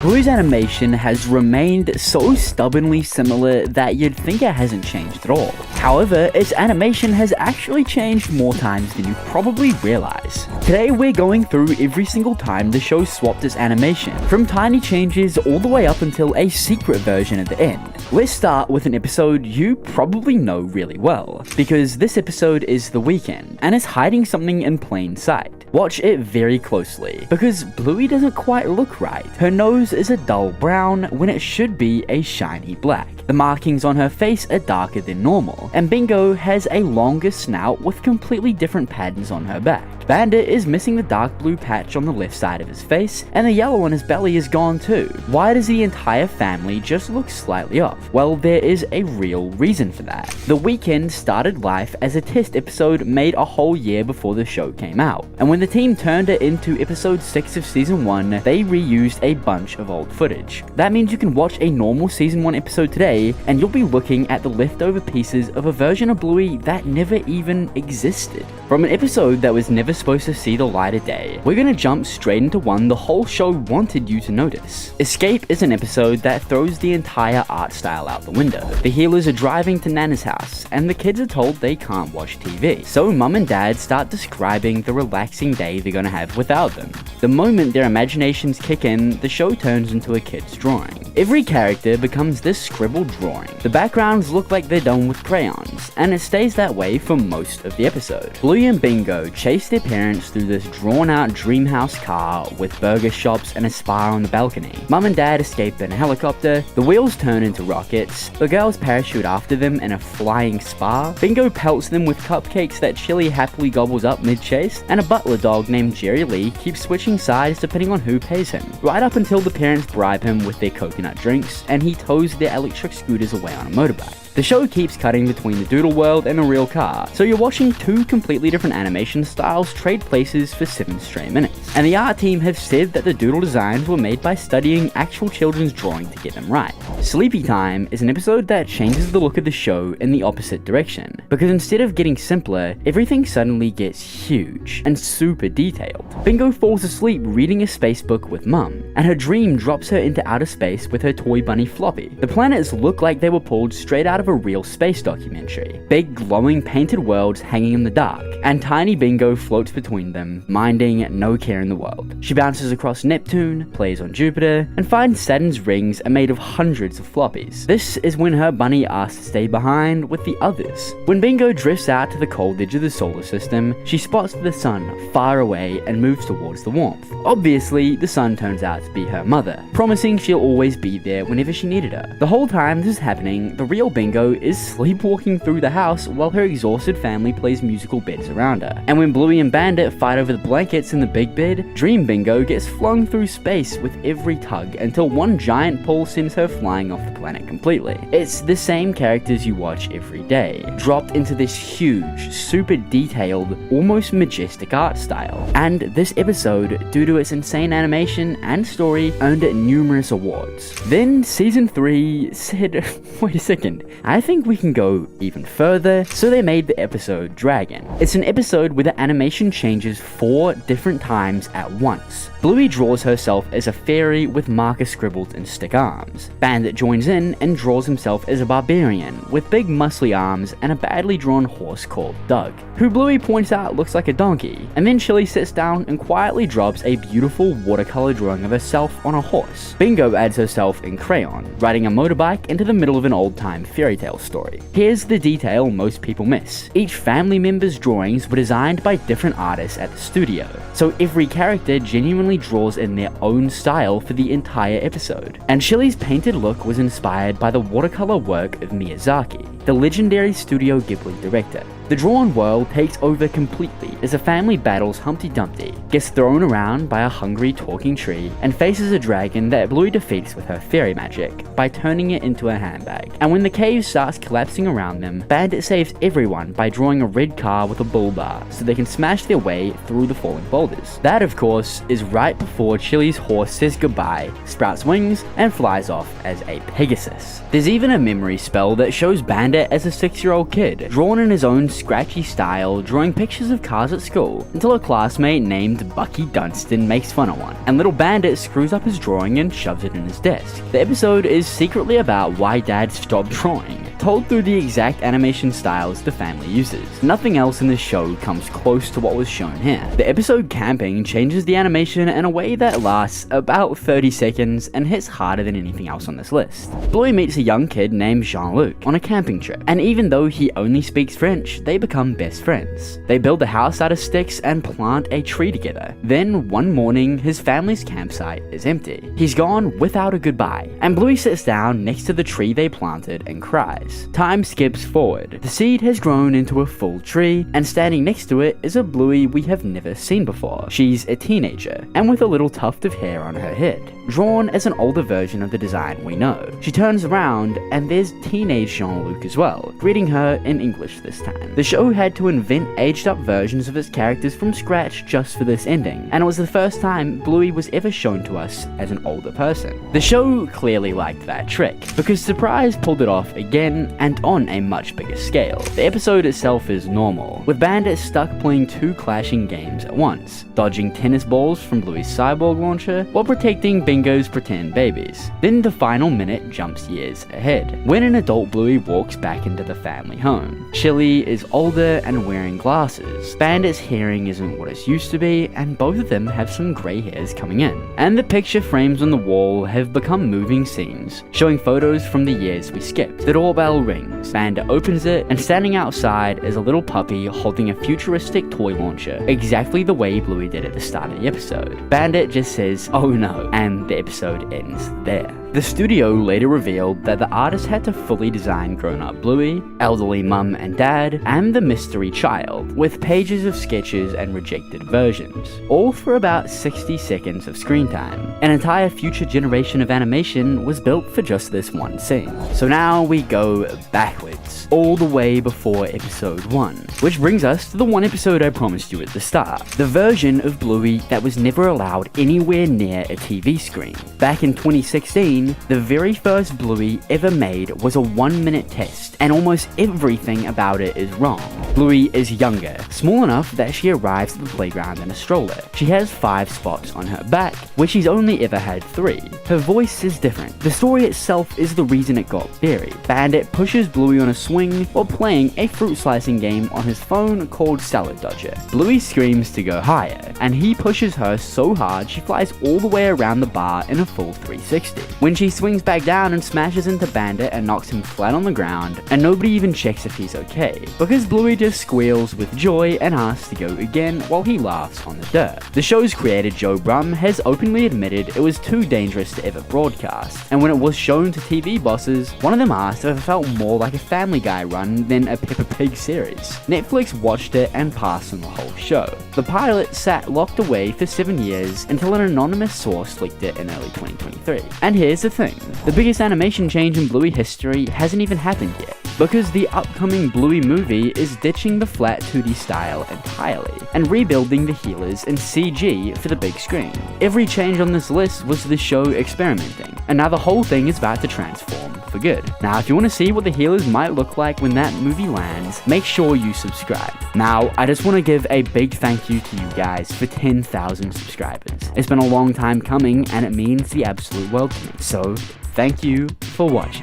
Bluey's animation has remained so stubbornly similar that you'd think it hasn't changed at all. However, its animation has actually changed more times than you probably realize. Today we're going through every single time the show swapped its animation, from tiny changes all the way up until a secret version at the end. Let's start with an episode you probably know really well, because this episode is The Weekend, and is hiding something in plain sight. Watch it very closely, because Bluey doesn't quite look right. Her nose is a dull brown when it should be a shiny black. The markings on her face are darker than normal, and Bingo has a longer snout with completely different patterns on her back. Bandit is missing the dark blue patch on the left side of his face, and the yellow on his belly is gone too. Why does the entire family just look slightly off? Well, there is a real reason for that. The Weekend started life as a test episode made a whole year before the show came out, and when the team turned it into episode 6 of season 1, they reused a bunch of old footage. That means you can watch a normal season 1 episode today, and you'll be looking at the leftover pieces of a version of Bluey that never even existed. From an episode that was never supposed to see the light of day, we're gonna jump straight into one the whole show wanted you to notice. Escape is an episode that throws the entire art style out the window. The healers are driving to Nana's house, and the kids are told they can't watch TV. So Mum and Dad start describing the relaxing day they're gonna have without them. The moment their imaginations kick in, the show turns into a kid's drawing. Every character becomes this scribbled drawing. The backgrounds look like they're done with crayons, and it stays that way for most of the episode. Bluey and Bingo chase their parents through this drawn-out dream house car with burger shops and a spa on the balcony. Mum and Dad escape in a helicopter, the wheels turn into rockets, the girls parachute after them in a flying spa, Bingo pelts them with cupcakes that Chili happily gobbles up mid-chase, and a butler dog named Jerry Lee keeps switching sides depending on who pays him, right up until the parents bribe him with their coconut drinks and he tows their electric scooters away on a motorbike. The show keeps cutting between the doodle world and a real car, so you're watching two completely different animation styles trade places for 7 straight minutes. And the art team have said that the doodle designs were made by studying actual children's drawing to get them right. Sleepy Time is an episode that changes the look of the show in the opposite direction, because instead of getting simpler, everything suddenly gets huge and super detailed. Bingo falls asleep reading a space book with Mum, and her dream drops her into outer space with her toy bunny Floppy. The planets look like they were pulled straight out of a real space documentary. Big glowing painted worlds hanging in the dark, and tiny Bingo floats between them, minding no care in the world. She bounces across Neptune, plays on Jupiter, and finds Saturn's rings are made of hundreds of floppies. This is when her bunny asks to stay behind with the others. When Bingo drifts out to the cold edge of the solar system, she spots the sun far away and moves towards the warmth. Obviously, the sun turns out to be her mother, promising she'll always be there whenever she needed her. The whole time this is happening, the real Bingo is sleepwalking through the house while her exhausted family plays musical beds around her. And when Bluey and Bandit fight over the blankets in the big bed, Dream Bingo gets flung through space with every tug until one giant pull sends her flying off the planet completely. It's the same characters you watch every day, dropped into this huge, super detailed, almost majestic art style. And this episode, due to its insane animation and story, earned it numerous awards. Then season 3 said, wait a second, I think we can go even further, so they made the episode Dragon. It's an episode where the animation changes 4 different times at once. Bluey draws herself as a fairy with marker scribbles and stick arms. Bandit joins in and draws himself as a barbarian with big muscly arms and a badly drawn horse called Doug, who Bluey points out looks like a donkey. And then Chili sits down and quietly drops a beautiful watercolor drawing of herself on a horse. Bingo adds herself in crayon, riding a motorbike into the middle of an old-time fairy tale story. Here's the detail most people miss. Each family member's drawings were designed by different artists at the studio, so every character genuinely draws in their own style for the entire episode. And Chili's painted look was inspired by the watercolor work of Miyazaki, the legendary Studio Ghibli director. The drawn world takes over completely as a family battles Humpty Dumpty, gets thrown around by a hungry talking tree, and faces a dragon that Bluey defeats with her fairy magic by turning it into a handbag. And when the cave starts collapsing around them, Bandit saves everyone by drawing a red car with a bull bar so they can smash their way through the falling boulders. That, of course, is right before Chili's horse says goodbye, sprouts wings, and flies off as a Pegasus. There's even a memory spell that shows Bandit as a 6-year-old kid, drawn in his own scratchy style, drawing pictures of cars at school, until a classmate named Bucky Dunstan makes fun of one, and little Bandit screws up his drawing and shoves it in his desk. The episode is secretly about why Dad stopped drawing, told through the exact animation styles the family uses. Nothing else in this show comes close to what was shown here. The episode Camping changes the animation in a way that lasts about 30 seconds and hits harder than anything else on this list. Bluey meets a young kid named Jean-Luc on a camping trip, and even though he only speaks French, they become best friends. They build a house out of sticks and plant a tree together. Then one morning, his family's campsite is empty. He's gone without a goodbye, and Bluey sits down next to the tree they planted and cries. Time skips forward. The seed has grown into a full tree, and standing next to it is a Bluey we have never seen before. She's a teenager, and with a little tuft of hair on her head, drawn as an older version of the design we know. She turns around, and there's teenage Jean-Luc as well, greeting her in English this time. The show had to invent aged-up versions of its characters from scratch just for this ending, and it was the first time Bluey was ever shown to us as an older person. The show clearly liked that trick, because Surprise pulled it off again and on a much bigger scale. The episode itself is normal, with Bandit stuck playing two clashing games at once, dodging tennis balls from Bluey's cyborg launcher while protecting Bingo's pretend babies. Then the final minute jumps years ahead, when an adult Bluey walks back into the family home. Chili is older and wearing glasses. Bandit's hearing isn't what it used to be, and both of them have some grey hairs coming in. And the picture frames on the wall have become moving scenes, showing photos from the years we skipped. The doorbell rings, Bandit opens it, and standing outside is a little puppy holding a futuristic toy launcher, exactly the way Bluey did at the start of the episode. Bandit just says, "Oh no," and the episode ends there. The studio later revealed that the artist had to fully design grown-up Bluey, elderly mum and dad, and the mystery child, with pages of sketches and rejected versions, all for about 60 seconds of screen time. An entire future generation of animation was built for just this one scene. So now we go backwards, all the way before episode 1, which brings us to the one episode I promised you at the start, the version of Bluey that was never allowed anywhere near a TV screen. Back in 2016, the very first Bluey ever made was a 1-minute test, and almost everything about it is wrong. Bluey is younger, small enough that she arrives at the playground in a stroller. She has 5 spots on her back, where she's only ever had 3. Her voice is different. The story itself is the reason it got buried. Bandit pushes Bluey on a swing while playing a fruit slicing game on his phone called Salad Dodger. Bluey screams to go higher, and he pushes her so hard she flies all the way around the bar in a full 360. When she swings back down and smashes into Bandit and knocks him flat on the ground, and nobody even checks if he's okay, because Bluey just squeals with joy and asks to go again while he laughs on the dirt. The show's creator Joe Brum has openly admitted it was too dangerous to ever broadcast, and when it was shown to TV bosses, one of them asked if it felt more like a Family Guy run than a Peppa Pig series. Netflix watched it and passed on the whole show. The pilot sat locked away for 7 years until an anonymous source leaked it in early 2023. And here's the thing, the biggest animation change in Bluey history hasn't even happened yet, because the upcoming Bluey movie is ditching the flat 2D style entirely, and rebuilding the healers in CG for the big screen. Every change on this list was the show experimenting, and now the whole thing is about to transform for good. Now if you want to see what the healers might look like when that movie lands, make sure you subscribe. Now I just want to give a big thank you to you guys for 10,000 subscribers. It's been a long time coming, and it means the absolute world to me. So thank you for watching.